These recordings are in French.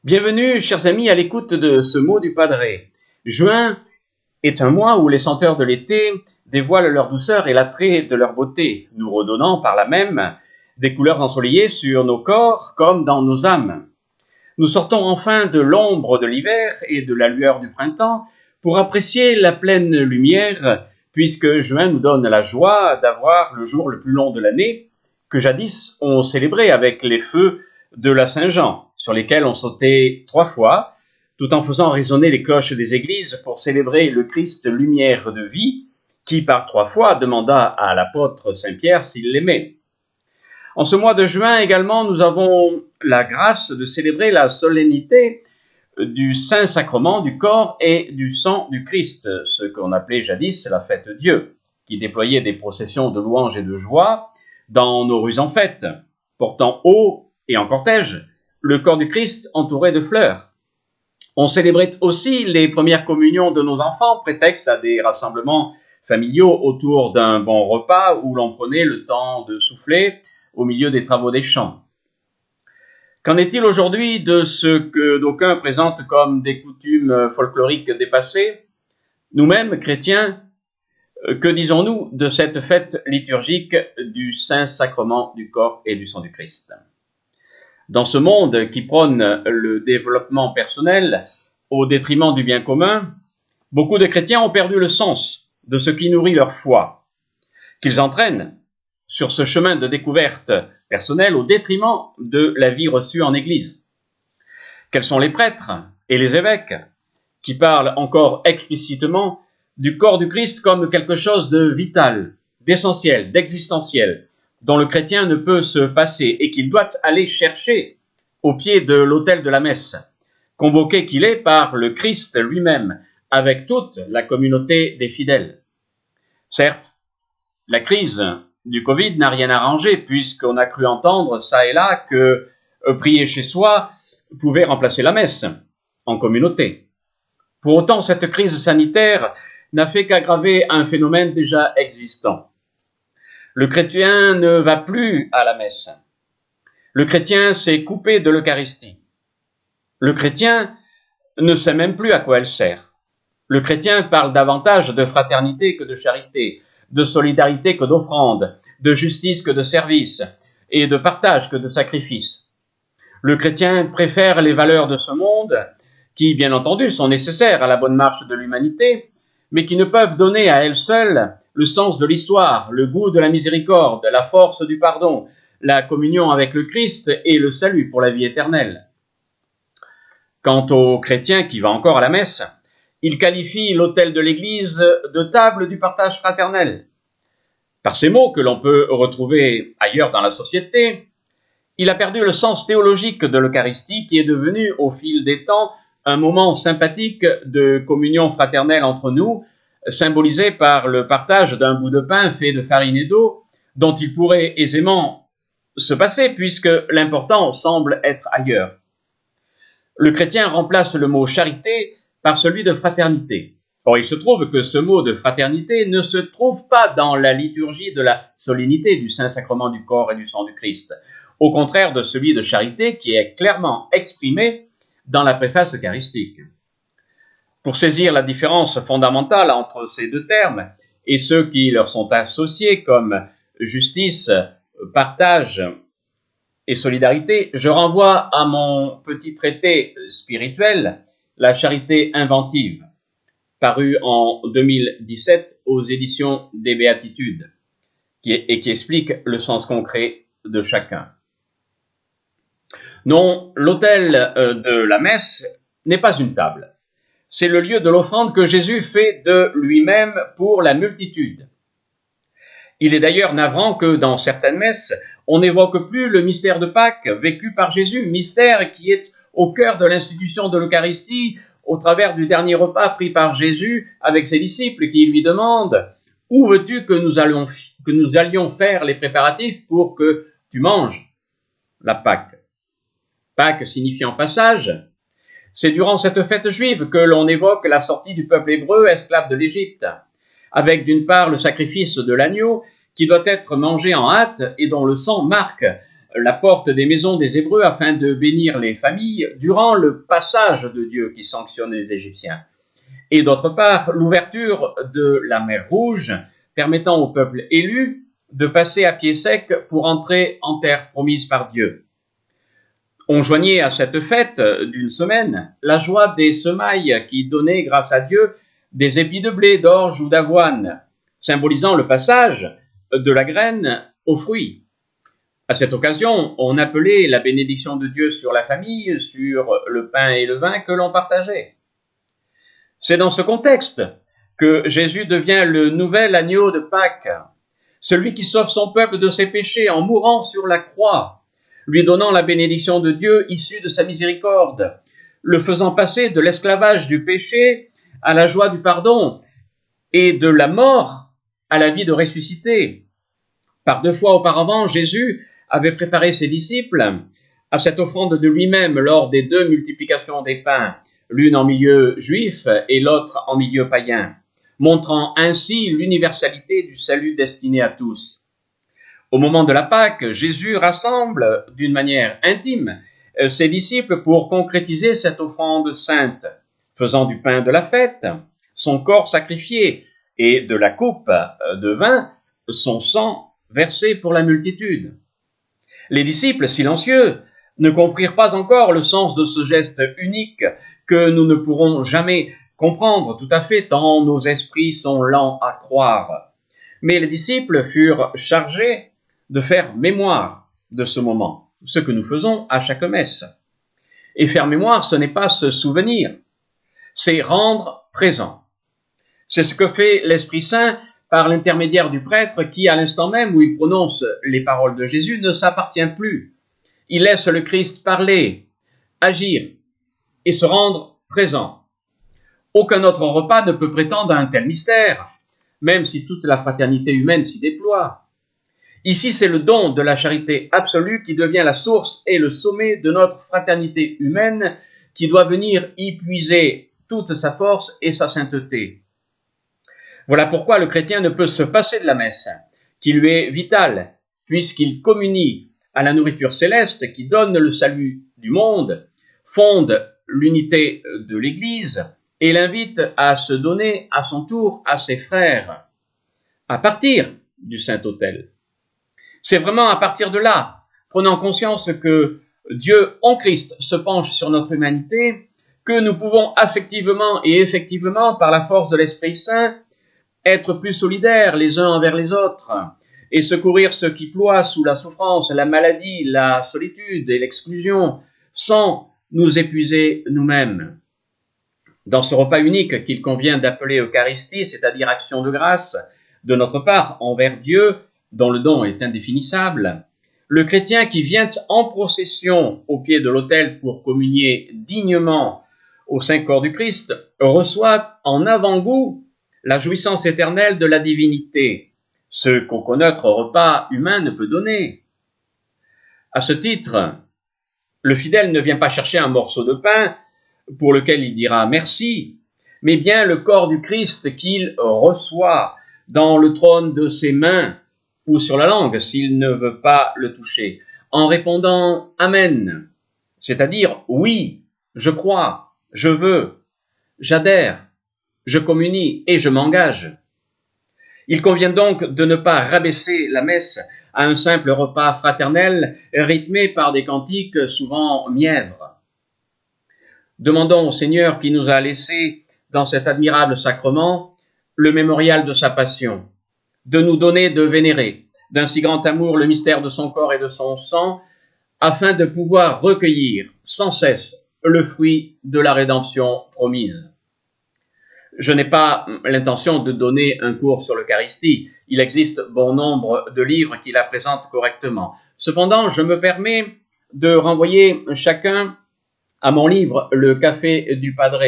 Bienvenue, chers amis, à l'écoute de ce mot du Padre. Juin est un mois où les senteurs de l'été dévoilent leur douceur et l'attrait de leur beauté, nous redonnant par là même des couleurs ensoleillées sur nos corps comme dans nos âmes. Nous sortons enfin de l'ombre de l'hiver et de la lueur du printemps pour apprécier la pleine lumière, puisque juin nous donne la joie d'avoir le jour le plus long de l'année, que jadis on célébrait avec les feux de la Saint-Jean, sur lesquels on sautait 3 fois, tout en faisant résonner les cloches des églises pour célébrer le Christ lumière de vie, qui par 3 fois demanda à l'apôtre Saint-Pierre s'il l'aimait. En ce mois de juin également, nous avons la grâce de célébrer la solennité du Saint-Sacrement du corps et du sang du Christ, ce qu'on appelait jadis la fête Dieu, qui déployait des processions de louanges et de joie dans nos rues en fête, portant haut et en cortège le corps du Christ entouré de fleurs. On célébrait aussi les premières communions de nos enfants, prétexte à des rassemblements familiaux autour d'un bon repas où l'on prenait le temps de souffler au milieu des travaux des champs. Qu'en est-il aujourd'hui de ce que d'aucuns présentent comme des coutumes folkloriques dépassées? Nous-mêmes, chrétiens, que disons-nous de cette fête liturgique du Saint-Sacrement du corps et du sang du Christ? Dans ce monde qui prône le développement personnel au détriment du bien commun, beaucoup de chrétiens ont perdu le sens de ce qui nourrit leur foi, qu'ils entraînent sur ce chemin de découverte personnelle au détriment de la vie reçue en Église. Quels sont les prêtres et les évêques qui parlent encore explicitement du corps du Christ comme quelque chose de vital, d'essentiel, d'existentiel, dont le chrétien ne peut se passer et qu'il doit aller chercher au pied de l'autel de la messe, convoqué qu'il est par le Christ lui-même, avec toute la communauté des fidèles. Certes, la crise du Covid n'a rien arrangé, puisqu'on a cru entendre ça et là que prier chez soi pouvait remplacer la messe en communauté. Pour autant, cette crise sanitaire n'a fait qu'aggraver un phénomène déjà existant. Le chrétien ne va plus à la messe. Le chrétien s'est coupé de l'Eucharistie. Le chrétien ne sait même plus à quoi elle sert. Le chrétien parle davantage de fraternité que de charité, de solidarité que d'offrande, de justice que de service, et de partage que de sacrifice. Le chrétien préfère les valeurs de ce monde, qui, bien entendu, sont nécessaires à la bonne marche de l'humanité, mais qui ne peuvent donner à elles seules le sens de l'histoire, le goût de la miséricorde, la force du pardon, la communion avec le Christ et le salut pour la vie éternelle. Quant au chrétien qui va encore à la messe, il qualifie l'autel de l'Église de table du partage fraternel. Par ces mots que l'on peut retrouver ailleurs dans la société, il a perdu le sens théologique de l'Eucharistie qui est devenu, au fil des temps, un moment sympathique de communion fraternelle entre nous, symbolisé par le partage d'un bout de pain fait de farine et d'eau, dont il pourrait aisément se passer puisque l'important semble être ailleurs. Le chrétien remplace le mot charité par celui de fraternité. Or, il se trouve que ce mot de fraternité ne se trouve pas dans la liturgie de la solennité du Saint-Sacrement du corps et du sang du Christ, au contraire de celui de charité qui est clairement exprimé dans la préface eucharistique. Pour saisir la différence fondamentale entre ces deux termes et ceux qui leur sont associés comme justice, partage et solidarité, je renvoie à mon petit traité spirituel, La charité inventive, paru en 2017 aux éditions des Béatitudes, et qui explique le sens concret de chacun. Non, l'autel de la messe n'est pas une table. C'est le lieu de l'offrande que Jésus fait de lui-même pour la multitude. Il est d'ailleurs navrant que dans certaines messes, on n'évoque plus le mystère de Pâques vécu par Jésus, mystère qui est au cœur de l'institution de l'Eucharistie, au travers du dernier repas pris par Jésus avec ses disciples qui lui demandent « Où veux-tu que nous allions faire les préparatifs pour que tu manges la Pâque ?» Pâques signifiant passage. C'est durant cette fête juive que l'on évoque la sortie du peuple hébreu esclave de l'Égypte, avec d'une part le sacrifice de l'agneau qui doit être mangé en hâte et dont le sang marque la porte des maisons des Hébreux afin de bénir les familles durant le passage de Dieu qui sanctionne les Égyptiens. Et d'autre part, l'ouverture de la mer Rouge permettant au peuple élu de passer à pied sec pour entrer en terre promise par Dieu. On joignait à cette fête d'une semaine la joie des semailles qui donnaient, grâce à Dieu, des épis de blé, d'orge ou d'avoine, symbolisant le passage de la graine au fruit. À cette occasion, on appelait la bénédiction de Dieu sur la famille, sur le pain et le vin que l'on partageait. C'est dans ce contexte que Jésus devient le nouvel agneau de Pâques, celui qui sauve son peuple de ses péchés en mourant sur la croix, lui donnant la bénédiction de Dieu issue de sa miséricorde, le faisant passer de l'esclavage du péché à la joie du pardon et de la mort à la vie de ressuscité. Par 2 fois auparavant, Jésus avait préparé ses disciples à cette offrande de lui-même lors des 2 multiplications des pains, l'une en milieu juif et l'autre en milieu païen, montrant ainsi l'universalité du salut destiné à tous. Au moment de la Pâque, Jésus rassemble d'une manière intime ses disciples pour concrétiser cette offrande sainte, faisant du pain de la fête son corps sacrifié et de la coupe de vin son sang versé pour la multitude. Les disciples silencieux ne comprirent pas encore le sens de ce geste unique que nous ne pourrons jamais comprendre tout à fait tant nos esprits sont lents à croire. Mais les disciples furent chargés de faire mémoire de ce moment, ce que nous faisons à chaque messe. Et faire mémoire, ce n'est pas se souvenir, c'est rendre présent. C'est ce que fait l'Esprit Saint par l'intermédiaire du prêtre qui, à l'instant même où il prononce les paroles de Jésus, ne s'appartient plus. Il laisse le Christ parler, agir et se rendre présent. Aucun autre repas ne peut prétendre à un tel mystère, même si toute la fraternité humaine s'y déploie. Ici, c'est le don de la charité absolue qui devient la source et le sommet de notre fraternité humaine qui doit venir y puiser toute sa force et sa sainteté. Voilà pourquoi le chrétien ne peut se passer de la messe, qui lui est vitale, puisqu'il communie à la nourriture céleste qui donne le salut du monde, fonde l'unité de l'Église et l'invite à se donner à son tour à ses frères, à partir du Saint-Autel. C'est vraiment à partir de là, prenant conscience que Dieu en Christ se penche sur notre humanité, que nous pouvons affectivement et effectivement, par la force de l'Esprit Saint, être plus solidaires les uns envers les autres et secourir ceux qui ploient sous la souffrance, la maladie, la solitude et l'exclusion, sans nous épuiser nous-mêmes. Dans ce repas unique qu'il convient d'appeler Eucharistie, c'est-à-dire action de grâce de notre part envers Dieu, dont le don est indéfinissable, le chrétien qui vient en procession au pied de l'autel pour communier dignement au Saint-Corps du Christ reçoit en avant-goût la jouissance éternelle de la divinité, ce qu'aucun autre repas humain ne peut donner. À ce titre, le fidèle ne vient pas chercher un morceau de pain pour lequel il dira merci, mais bien le corps du Christ qu'il reçoit dans le trône de ses mains ou sur la langue s'il ne veut pas le toucher, en répondant « Amen », c'est-à-dire « Oui, je crois, je veux, j'adhère, je communie et je m'engage ». Il convient donc de ne pas rabaisser la messe à un simple repas fraternel rythmé par des cantiques souvent mièvres. Demandons au Seigneur qui nous a laissé dans cet admirable sacrement le mémorial de sa passion, de nous donner de vénérer d'un si grand amour le mystère de son corps et de son sang, afin de pouvoir recueillir sans cesse le fruit de la rédemption promise. Je n'ai pas l'intention de donner un cours sur l'Eucharistie. Il existe bon nombre de livres qui la présentent correctement. Cependant, je me permets de renvoyer chacun à mon livre « Le café du Padre »,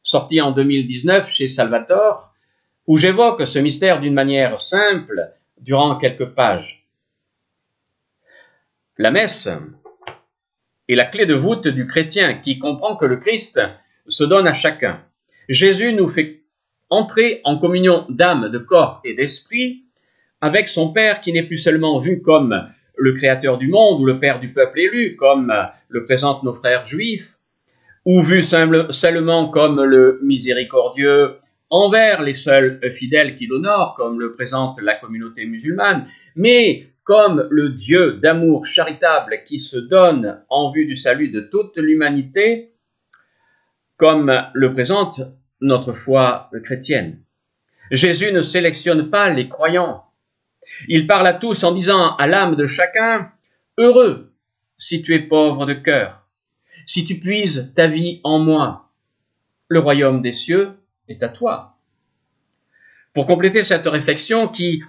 sorti en 2019 chez Salvator, où j'évoque ce mystère d'une manière simple durant quelques pages. La messe est la clé de voûte du chrétien qui comprend que le Christ se donne à chacun. Jésus nous fait entrer en communion d'âme, de corps et d'esprit avec son Père qui n'est plus seulement vu comme le créateur du monde ou le père du peuple élu, comme le présentent nos frères juifs, ou vu seulement comme le miséricordieux envers les seuls fidèles qui l'honorent, comme le présente la communauté musulmane, mais comme le Dieu d'amour charitable qui se donne en vue du salut de toute l'humanité, comme le présente notre foi chrétienne. Jésus ne sélectionne pas les croyants. Il parle à tous en disant à l'âme de chacun « Heureux si tu es pauvre de cœur, si tu puises ta vie en moi. Le royaume des cieux est à toi. » Pour compléter cette réflexion qui,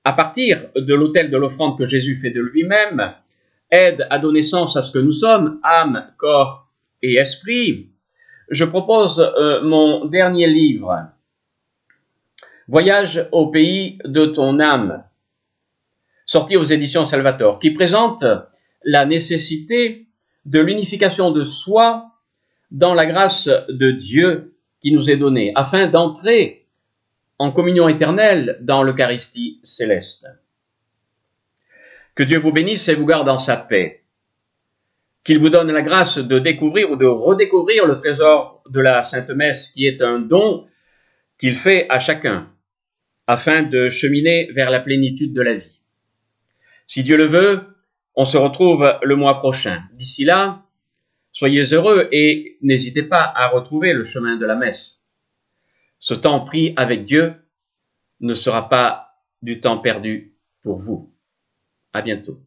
à partir de l'autel de l'offrande que Jésus fait de lui-même, aide à donner sens à ce que nous sommes, âme, corps et esprit, je propose mon dernier livre, Voyage au pays de ton âme, sorti aux éditions Salvator, qui présente la nécessité de l'unification de soi dans la grâce de Dieu qui nous est donnée, afin d'entrer en communion éternelle dans l'Eucharistie céleste. Que Dieu vous bénisse et vous garde en sa paix. Qu'il vous donne la grâce de découvrir ou de redécouvrir le trésor de la Sainte Messe, qui est un don qu'il fait à chacun, afin de cheminer vers la plénitude de la vie. Si Dieu le veut, on se retrouve le mois prochain. D'ici là, soyez heureux et n'hésitez pas à retrouver le chemin de la messe. Ce temps pris avec Dieu ne sera pas du temps perdu pour vous. À bientôt.